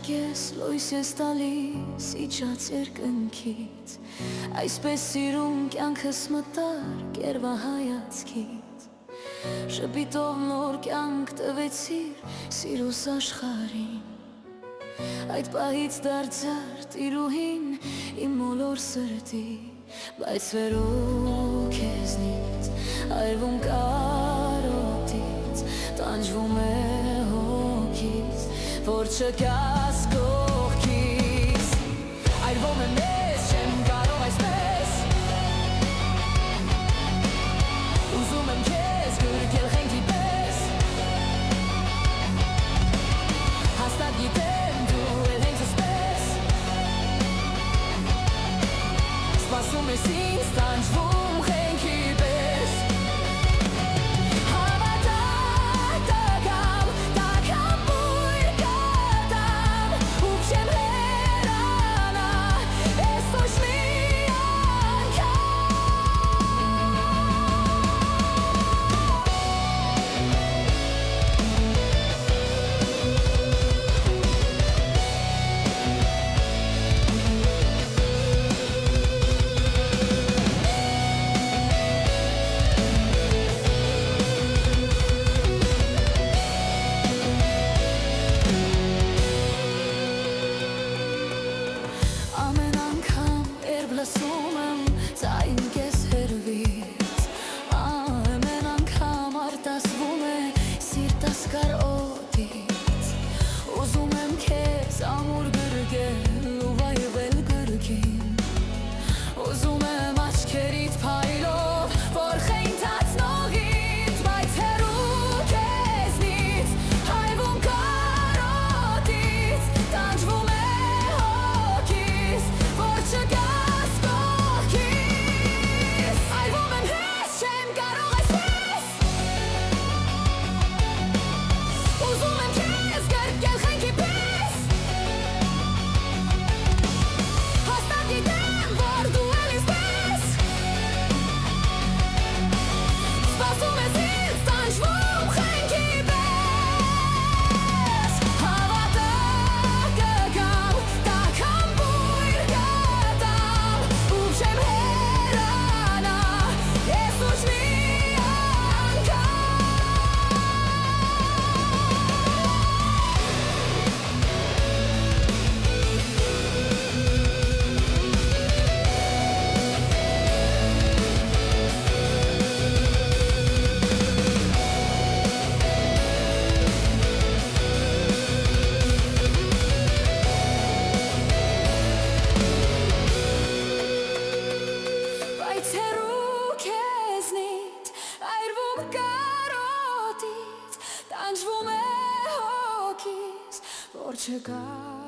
ես լույս ես տալիս իջած երկնքից, այսպես սիրում կյանքս մտար կերվահայացքից, շպիտով նոր կյանք տվեցիր սիրուս աշխարհին, այդ պահից դարձար տիրուհին իմ մոլոր սրտի, բայց վերու քեզնից այրվում կարոտից, տանջվում է հոգից, որ չկաս կողքից, այրվում եմ ես, չեմ կարող այսպես, ուզում եմ քեզ գրկել խենքի պես, հաստատ գիտեմ դու էլ հենց ասպես, սպասում ես ինձ, տանջվում խենքի պես, լսում եմ ծային կես հերվից, ամեն անգամ արտասվում է սիրտս կարոտից, ուզում եմ քեզ ամուր գրկել ու վայվել գրքին, ուզում եմ աչքերիդ փայլով, որ խենթած նողից, բայց հեռու քեզնից, այրվում կարոտից, տանջվում է հոգից, որ չկա Տանջվում է հոգից, որ չկա